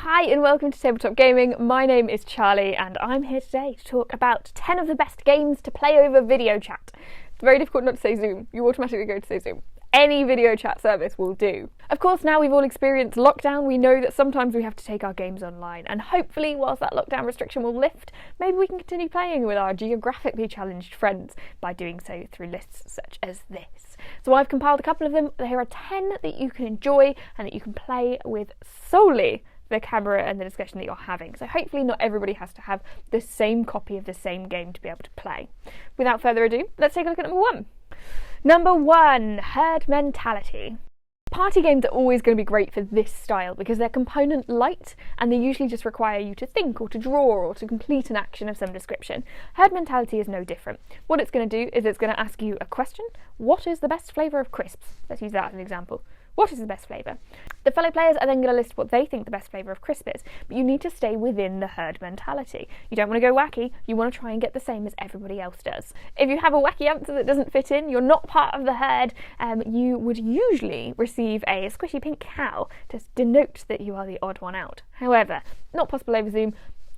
Hi and welcome to Tabletop Gaming. My name is Charlie and I'm here today to talk about 10 of the best games to play over video chat. It's very difficult not to say Zoom. You automatically go to say Zoom. Any video chat service will do. Of course, now we've all experienced lockdown, we know that sometimes we have to take our games online, and hopefully whilst that lockdown restriction will lift, maybe we can continue playing with our geographically challenged friends by doing so through lists such as this. So I've compiled a couple of them. Here are 10 that you can enjoy and that you can play with solely the camera and the discussion that you're having. So hopefully not everybody has to have the same copy of the same game to be able to play. Without further ado, let's take a look at number one. Number one, herd mentality. Party games are always going to be great for this style because they're component light and they usually just require you to think or to draw or to complete an action of some description. Herd mentality is no different. What it's going to do is it's going to ask you a question. What is the best flavour of crisps? Let's use that as an example. What is the best flavour? The fellow players are then going to list what they think the best flavour of crisp is, but you need to stay within the herd mentality. You don't want to go wacky, you want to try and get the same as everybody else does. If you have a wacky answer that doesn't fit in, you're not part of the herd, you would usually receive a squishy pink cow to denote that you are the odd one out. However, not possible over Zoom.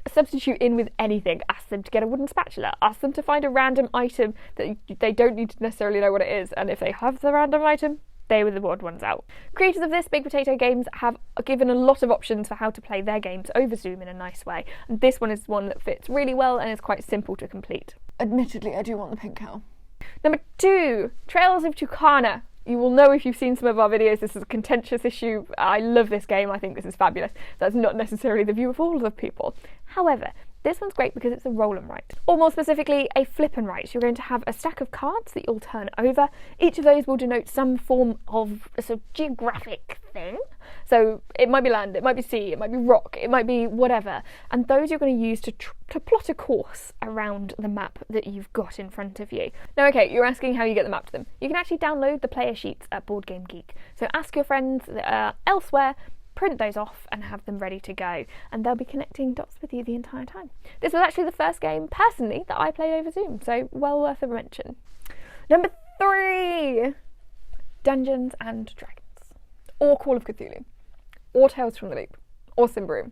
Substitute in with anything. Ask them to get a wooden spatula. Ask them to find a random item that they don't need to necessarily know what it is, and if they have the random item, they were the odd ones out. Creators of this Big Potato Games have given a lot of options for how to play their games over Zoom in a nice way, and this one is one that fits really well and is quite simple to complete. Admittedly, I do want the pink cow. Number two, Trails of Chicana. You will know if you've seen some of our videos, this is a contentious issue. I love this game, I think this is fabulous. That's not necessarily the view of all of the people. However, this one's great because it's a roll and write, or more specifically, a flip and write. You're going to have a stack of cards that you'll turn over. Each of those will denote some form of a sort of geographic thing. So it might be land, it might be sea, it might be rock, it might be whatever. And those you're going to use to plot a course around the map that you've got in front of you. Now, okay, you're asking how you get the map to them. You can actually download the player sheets at Board Game Geek. So ask your friends that are elsewhere, print those off and have them ready to go, and they'll be connecting dots with you the entire time. This was actually the first game, personally, that I played over Zoom, so well worth a mention. Number three, Dungeons and Dragons, or Call of Cthulhu, or Tales from the Loop, or Symbaroum,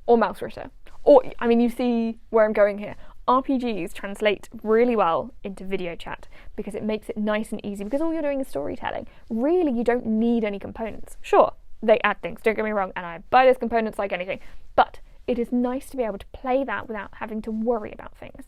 or Mouse Ritter, or, I mean, you see where I'm going here. RPGs translate really well into video chat because it makes it nice and easy, because all you're doing is storytelling. Really, you don't need any components. Sure, they add things, don't get me wrong, and I buy those components like anything, but it is nice to be able to play that without having to worry about things.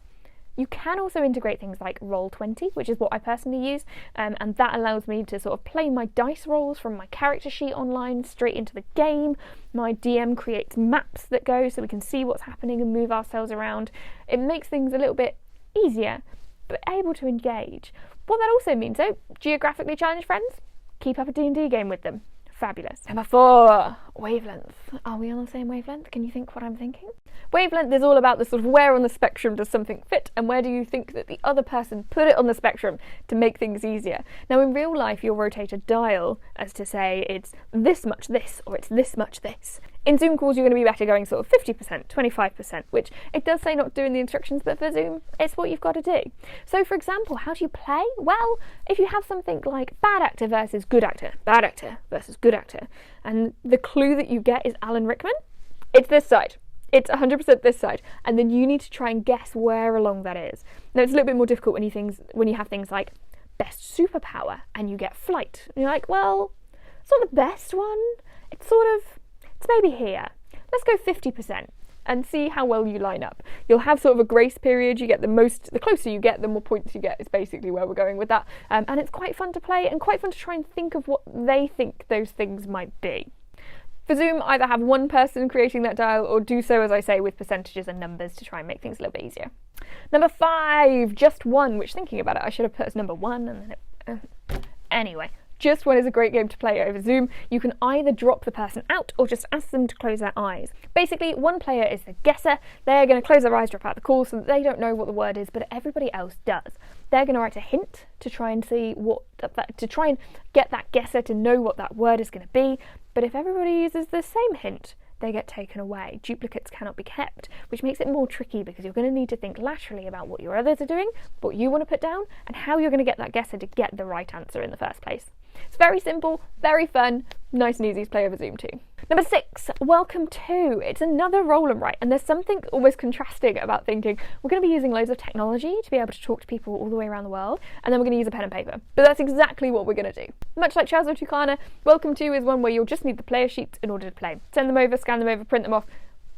You can also integrate things like Roll20, which is what I personally use, and that allows me to sort of play my dice rolls from my character sheet online straight into the game. My DM creates maps that go so we can see what's happening and move ourselves around. It makes things a little bit easier, but able to engage. What that also means, though, geographically challenged friends, keep up a D&D game with them. Fabulous. Number four, Wavelength. Are we on the same wavelength? Can you think what I'm thinking? Wavelength is all about the sort of where on the spectrum does something fit and where do you think that the other person put it on the spectrum to make things easier. Now in real life you'll rotate a dial as to say it's this much this or it's this much this. In Zoom calls you're going to be better going sort of 50%, 25%, which it does say not doing the instructions, but for Zoom it's what you've got to do. So for example, how do you play? Well, if you have something like bad actor versus good actor, bad actor versus good actor, and the clue that you get is Alan Rickman, it's this side. It's 100% this side, and then you need to try and guess where along that is. Now it's a little bit more difficult when you have things like best superpower and you get flight. And you're like, well, it's not the best one. It's maybe here. Let's go 50% and see how well you line up. You'll have sort of a grace period. You get the closer you get, the more points you get is basically where we're going with that. And it's quite fun to play and quite fun to try and think of what they think those things might be. For Zoom, either have one person creating that dial or do so, as I say, with percentages and numbers to try and make things a little bit easier. Number five, Just One, which thinking about it, I should have put as number one and then anyway. Just One is a great game to play over Zoom. You can either drop the person out or just ask them to close their eyes. Basically, one player is the guesser. They're going to close their eyes, drop out the call so that they don't know what the word is, but everybody else does. They're going to write a hint to try and see to try and get that guesser to know what that word is going to be. But if everybody uses the same hint, they get taken away. Duplicates cannot be kept, which makes it more tricky because you're going to need to think laterally about what your others are doing, what you want to put down, and how you're going to get that guesser to get the right answer in the first place. It's very simple, very fun, nice and easy to play over Zoom too. Number 6, Welcome To. It's another roll and write, and there's something almost contrasting about thinking we're going to be using loads of technology to be able to talk to people all the way around the world, and then we're going to use a pen and paper. But that's exactly what we're going to do. Much like Trails of Chicana, Welcome To is one where you'll just need the player sheets in order to play. Send them over, scan them over, print them off,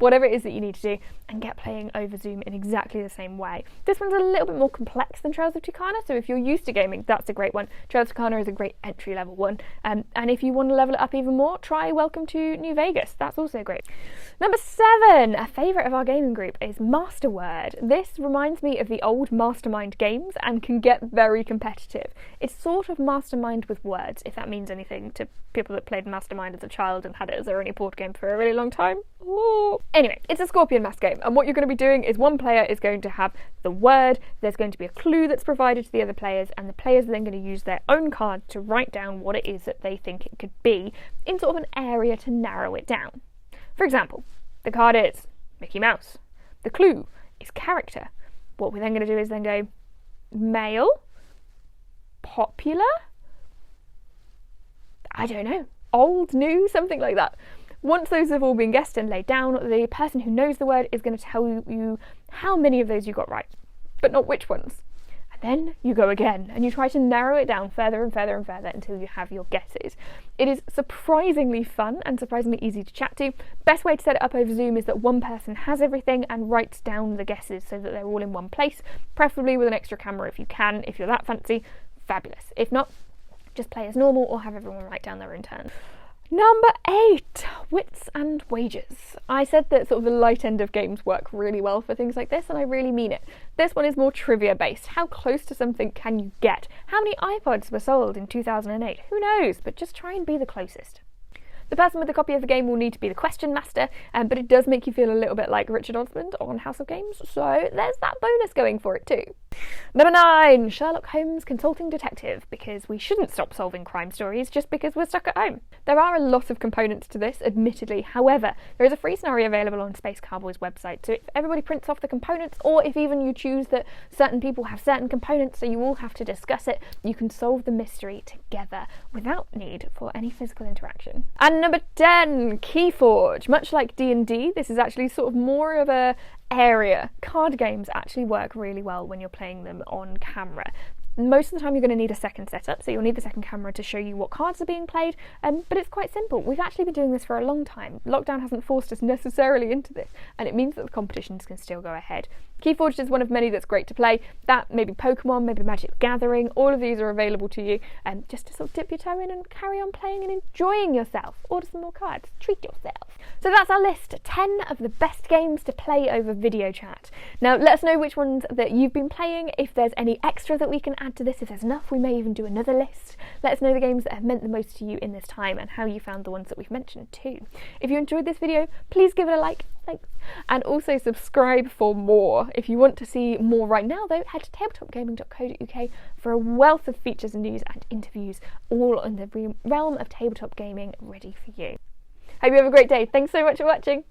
whatever it is that you need to do, and get playing over Zoom in exactly the same way. This one's a little bit more complex than Trails of Chicana, so if you're used to gaming, that's a great one. Trails of Chicana is a great entry-level one, and if you want to level it up even more, try Welcome to New Vegas. That's also great. Number 7, a favourite of our gaming group, is Masterword. This reminds me of the old Mastermind games and can get very competitive. It's sort of Mastermind with words, if that means anything to people that played Mastermind as a child and had it as their only board game for a really long time. Ooh. Anyway, it's a Scorpion math game, and what you're going to be doing is one player is going to have the word, there's going to be a clue that's provided to the other players, and the players are then going to use their own card to write down what it is that they think it could be in sort of an area to narrow it down. For example, the card is Mickey Mouse. The clue is character. What we're then going to do is then go male, popular, I don't know, old, new, something like that. Once those have all been guessed and laid down, the person who knows the word is going to tell you how many of those you got right, but not which ones. And then you go again, and you try to narrow it down further and further and further until you have your guesses. It is surprisingly fun and surprisingly easy to chat to. Best way to set it up over Zoom is that one person has everything and writes down the guesses so that they're all in one place, preferably with an extra camera if you can. If you're that fancy, fabulous. If not, just play as normal or have everyone write down their own turn. Number 8, wits and wages. I said that sort of the light end of games work really well for things like this, and I really mean it. This one is more trivia based. How close to something can you get? How many iPods were sold in 2008? Who knows? But just try and be the closest. The person with the copy of the game will need to be the question master, but it does make you feel a little bit like Richard Osmond on House of Games, so there's that bonus going for it too. Number 9, Sherlock Holmes Consulting Detective, because we shouldn't stop solving crime stories just because we're stuck at home. There are a lot of components to this, admittedly. However, there is a free scenario available on Space Cowboy's website, so if everybody prints off the components, or if even you choose that certain people have certain components so you all have to discuss it, you can solve the mystery together without need for any physical interaction. And number 10, Keyforge. Much like D&D, this is actually sort of more of a area. Card games actually work really well when you're playing them on camera. Most of the time you're going to need a second setup, so you'll need the second camera to show you what cards are being played, but it's quite simple. We've actually been doing this for a long time. Lockdown hasn't forced us necessarily into this, and it means that the competitions can still go ahead. Keyforge is one of many that's great to play. That, maybe Pokemon, maybe Magic the Gathering, all of these are available to you, just to sort of dip your toe in and carry on playing and enjoying yourself. Order some more cards, treat yourself. So that's our list, 10 of the best games to play over video chat. Now let us know which ones that you've been playing, if there's any extra that we can add to this. If there's enough, we may even do another list. Let us know the games that have meant the most to you in this time and how you found the ones that we've mentioned too. If you enjoyed this video, please give it a like, thanks, and also subscribe for more. If you want to see more right now though, head to tabletopgaming.co.uk for a wealth of features and news and interviews, all in the realm of tabletop gaming ready for you. Hope you have a great day. Thanks so much for watching.